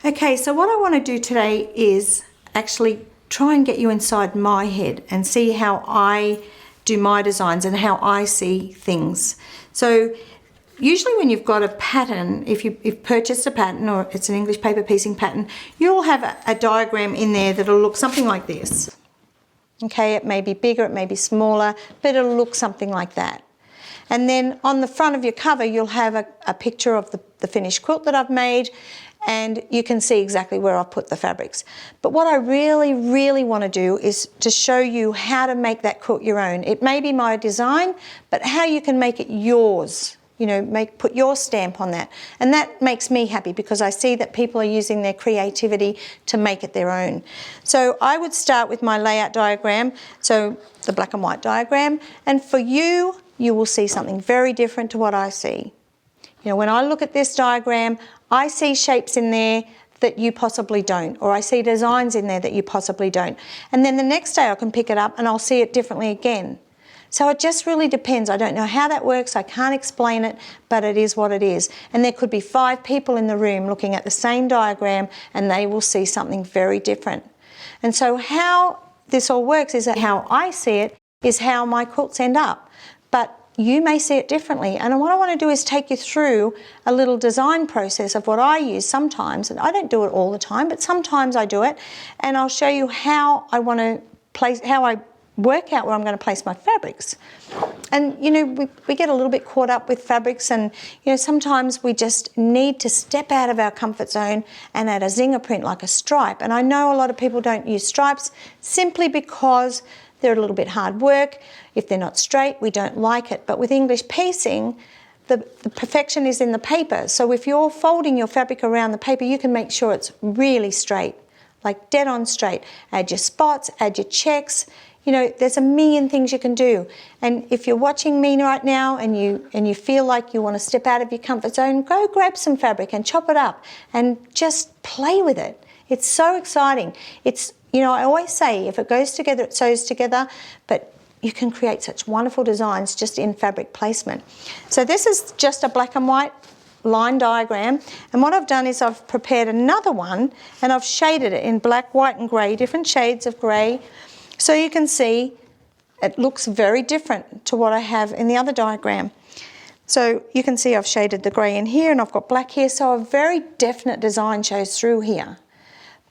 Okay, so what I want to do today is actually try and get you inside my head and see how I do my designs and how I see things. So usually when you've got a pattern, if you've purchased a pattern or it's an English paper piecing pattern, you'll have a diagram in there that'll look something like this. Okay, it may be bigger, it may be smaller, but it'll look something like that. And then on the front of your cover, you'll have a picture of the finished quilt that I've made, and you can see exactly where I've put the fabrics. But what I really, really want to do is to show you how to make that quilt your own. It may be my design, but how you can make it yours. You know, put your stamp on that. And that makes me happy because I see that people are using their creativity to make it their own. So I would start with my layout diagram, so the black and white diagram, and for you, you will see something very different to what I see. You know, when I look at this diagram, I see shapes in there that you possibly don't, or I see designs in there that you possibly don't. And then the next day I can pick it up and I'll see it differently again. So it just really depends. I don't know how that works, I can't explain it, but it is what it is. And there could be 5 people in the room looking at the same diagram and they will see something very different. And so how this all works is that how I see it is how my quilts end up. But you may see it differently. And what I want to do is take you through a little design process of what I use sometimes. And I don't do it all the time, but sometimes I do it. And I'll show you how I want to place, how I work out where I'm going to place my fabrics. And you know, we get a little bit caught up with fabrics, and you know, sometimes we just need to step out of our comfort zone and add a zinger print like a stripe. And I know a lot of people don't use stripes simply because they're a little bit hard work. If they're not straight, we don't like it. But with English piecing, the perfection is in the paper. So if you're folding your fabric around the paper, you can make sure it's really straight, like dead on straight. Add your spots, add your checks. You know, there's a million things you can do. And if you're watching me right now and you feel like you want to step out of your comfort zone, go grab some fabric and chop it up and just play with it. It's so exciting. It's, you know, I always say if it goes together, it sews together, but you can create such wonderful designs just in fabric placement. So this is just a black and white line diagram, and what I've done is I've prepared another one and I've shaded it in black, white and grey, different shades of grey. So you can see it looks very different to what I have in the other diagram. So you can see I've shaded the grey in here and I've got black here, so a very definite design shows through here.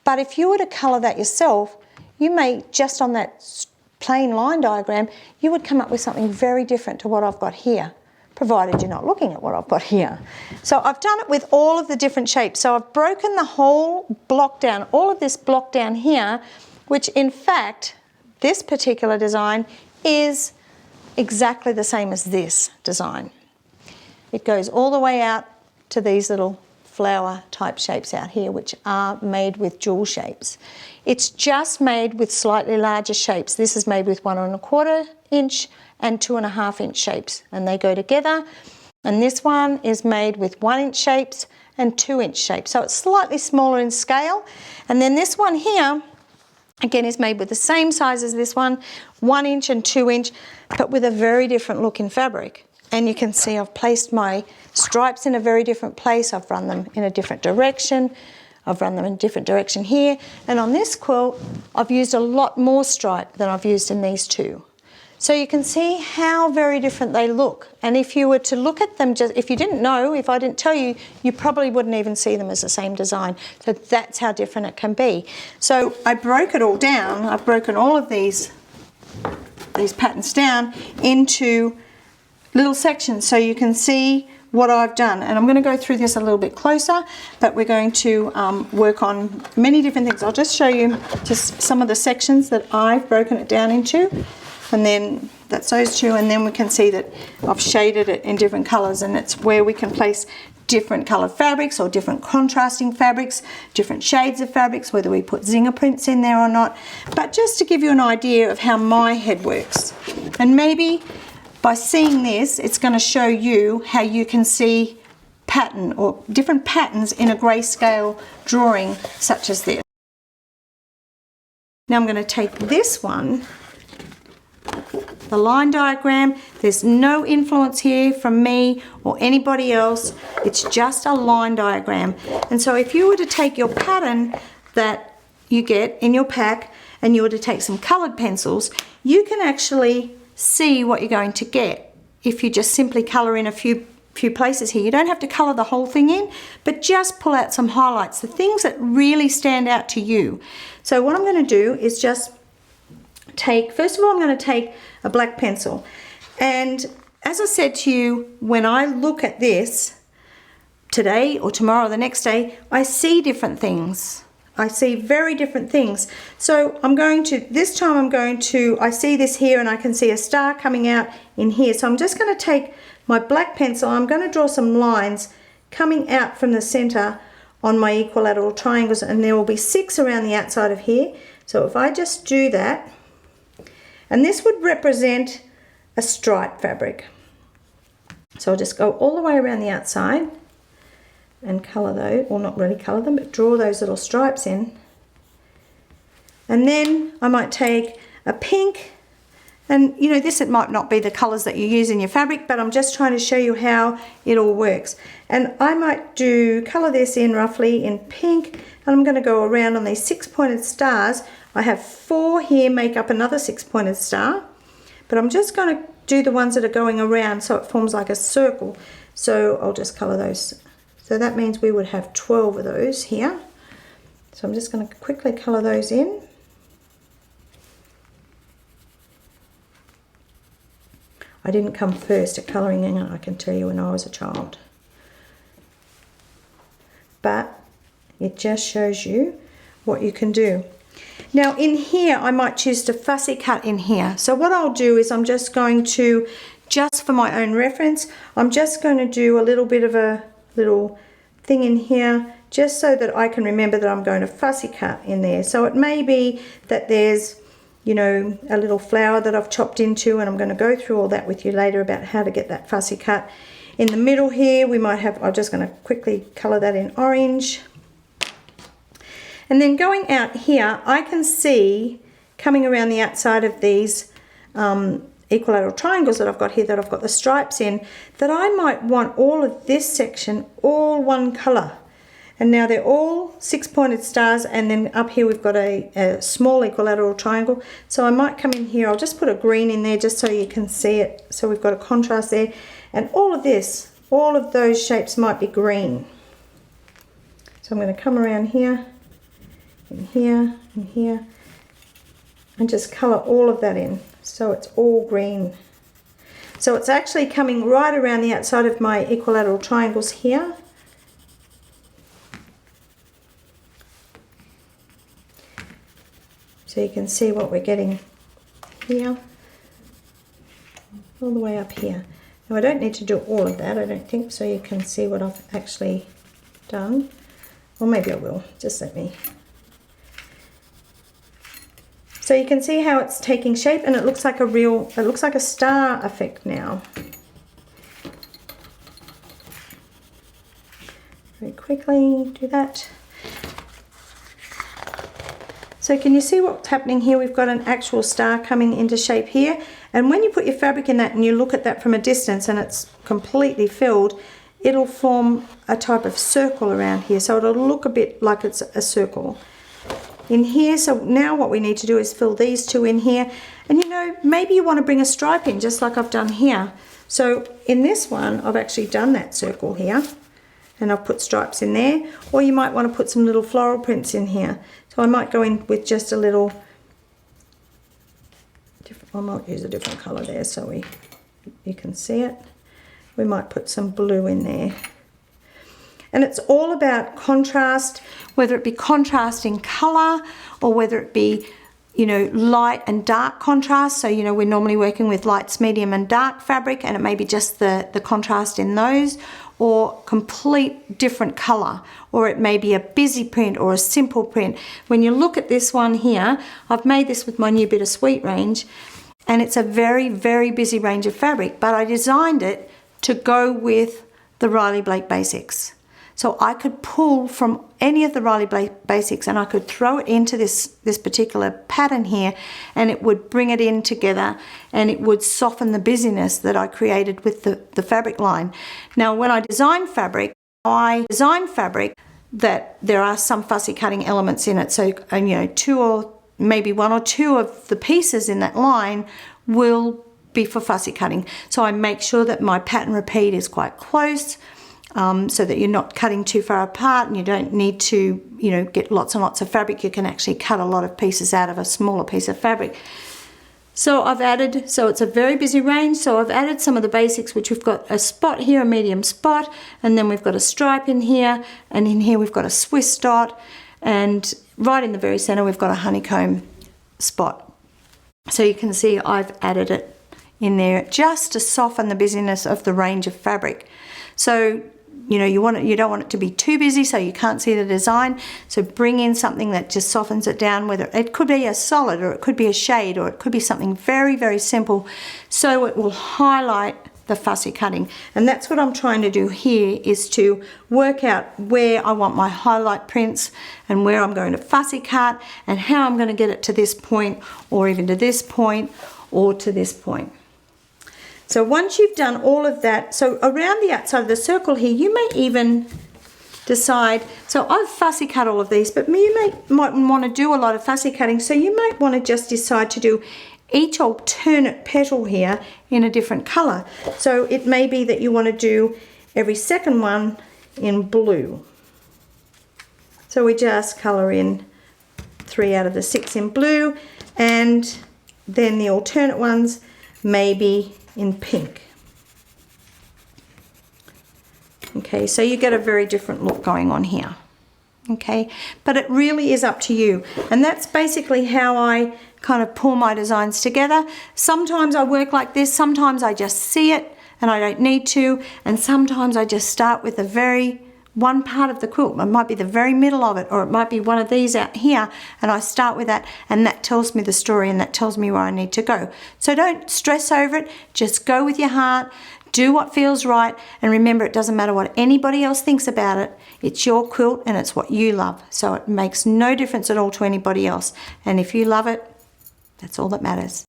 But if you were to colour that yourself, you may, just on that plain line diagram, you would come up with something very different to what I've got here, provided you're not looking at what I've got here. So I've done it with all of the different shapes. So I've broken the whole block down, all of this block down here, which in fact, this particular design is exactly the same as this design. It goes all the way out to these little flower type shapes out here, which are made with jewel shapes. It's just made with slightly larger shapes. This is made with 1 1/4 inch and 2.5 inch shapes, and they go together. And this one is made with 1 inch shapes and 2 inch shapes. So it's slightly smaller in scale. And then this one here, again, is made with the same size as this one, 1 inch and 2 inch, but with a very different look in fabric. And you can see I've placed my stripes in a very different place. I've run them in a different direction. I've run them in a different direction here. And on this quilt, I've used a lot more stripe than I've used in these two. So you can see how very different they look. And if you were to look at them, just if you didn't know, if I didn't tell you, you probably wouldn't even see them as the same design. So that's how different it can be. So I broke it all down. I've broken all of these patterns down into little sections so you can see what I've done. And I'm going to go through this a little bit closer, but we're going to work on many different things. I'll just show you just some of the sections that I've broken it down into. And then that's those two, and then we can see that I've shaded it in different colours, and it's where we can place different coloured fabrics or different contrasting fabrics, different shades of fabrics, whether we put zinger prints in there or not. But just to give you an idea of how my head works. And maybe by seeing this, it's going to show you how you can see pattern or different patterns in a grayscale drawing such as this. Now I'm going to take this one the line diagram. There's no influence here from me or anybody else. It's just a line diagram. And so if you were to take your pattern that you get in your pack and you were to take some colored pencils, you can actually see what you're going to get if you just simply color in a few places here. You don't have to color the whole thing in, but just pull out some highlights, the things that really stand out to you. So what I'm going to do is just take, first of all, I'm going to take a black pencil. And as I said to you, when I look at this today or tomorrow or the next day, I see different things. I see very different things. So I'm going to, this time I'm going to, I see this here and I can see a star coming out in here. So I'm just going to take my black pencil, I'm going to draw some lines coming out from the center on my equilateral triangles, and there will be 6 around the outside of here. So if I just do that, and this would represent a stripe fabric. So I'll just go all the way around the outside and color those, or not really color them, but draw those little stripes in. And then I might take a pink, and you know, this, it might not be the colors that you use in your fabric, but I'm just trying to show you how it all works. And I might color this in roughly in pink, and I'm going to go around on these 6 pointed stars. I have 4 here, make up another 6 pointed star, but I'm just going to do the ones that are going around so it forms like a circle. So I'll just color those. So that means we would have 12 of those here. So I'm just going to quickly color those in. I didn't come first at colouring in, I can tell you, when I was a child. But it just shows you what you can do. Now in here, I might choose to fussy cut in here. So what I'll do is I'm just going to, just for my own reference, I'm just going to do a little bit of a little thing in here, just so that I can remember that I'm going to fussy cut in there. So it may be that there's, you know, a little flower that I've chopped into, and I'm going to go through all that with you later about how to get that fussy cut. In the middle here, we might have, I'm just going to quickly colour that in orange. And then going out here, I can see coming around the outside of these equilateral triangles that I've got here, that I've got the stripes in, that I might want all of this section all one colour. And now they're all 6 pointed stars, and then up here we've got a small equilateral triangle. So I might come in here, I'll just put a green in there just so you can see it. So we've got a contrast there. And all of this, all of those shapes might be green. So I'm going to come around here, and here, and here, and just colour all of that in. So it's all green. So it's actually coming right around the outside of my equilateral triangles here. So you can see what we're getting here, all the way up here. Now I don't need to do all of that, I don't think, so you can see what I've actually done. Or maybe I will, just let me. So you can see how it's taking shape, and it looks like a real, it looks like a star effect now. Very quickly do that. So can you see what's happening here? We've got an actual star coming into shape here, and when you put your fabric in that and you look at that from a distance and it's completely filled, it'll form a type of circle around here, so it'll look a bit like it's a circle in here. So now what we need to do is fill these two in here, and you know, maybe you want to bring a stripe in just like I've done here. So in this one I've actually done that circle here, and I've put stripes in there, or you might want to put some little floral prints in here. So I might go in with just a little different, I might use a different colour there so you can see it. We might put some blue in there. And it's all about contrast, whether it be contrast in colour or whether it be, you know, light and dark contrast. So, you know, we're normally working with lights, medium and dark fabric, and it may be just the contrast in those, or complete different colour, or it may be a busy print or a simple print. When you look at this one here, I've made this with my new Bittersweet range, and it's a very, very busy range of fabric, but I designed it to go with the Riley Blake Basics. So I could pull from any of the Riley Basics and I could throw it into this particular pattern here, and it would bring it in together and it would soften the busyness that I created with the fabric line. Now when I design fabric that there are some fussy cutting elements in it. So you know, two or maybe one or two of the pieces in that line will be for fussy cutting. So I make sure that my pattern repeat is quite close, so that you're not cutting too far apart and you don't need to, you know, get lots and lots of fabric. You can actually cut a lot of pieces out of a smaller piece of fabric. So I've added, so it's a very busy range, so I've added some of the basics, which we've got a spot here, a medium spot, and then we've got a stripe in here, and in here we've got a Swiss dot, and right in the very center we've got a honeycomb spot. So you can see I've added it in there just to soften the busyness of the range of fabric. So you know, you don't want it to be too busy so you can't see the design. So bring in something that just softens it down, whether it could be a solid or it could be a shade or it could be something very, very simple, so it will highlight the fussy cutting. And that's what I'm trying to do here, is to work out where I want my highlight prints and where I'm going to fussy cut and how I'm going to get it to this point, or even to this point, or to this point. So once you've done all of that, so around the outside of the circle here, you may even decide, so I've fussy cut all of these, but you might want to do a lot of fussy cutting, so you might want to just decide to do each alternate petal here in a different color. So it may be that you want to do every second one in blue. So we just color in 3 out of the 6 in blue, and then the alternate ones maybe in pink. Okay, so you get a very different look going on here. Okay, but it really is up to you, and that's basically how I kind of pull my designs together. Sometimes I work like this, sometimes I just see it and I don't need to, and sometimes I just start with one part of the quilt. It might be the very middle of it, or it might be one of these out here, and I start with that, and that tells me the story and that tells me where I need to go. So don't stress over it, just go with your heart, do what feels right, and remember, it doesn't matter what anybody else thinks about it. It's your quilt and it's what you love, so it makes no difference at all to anybody else. And if you love it, that's all that matters.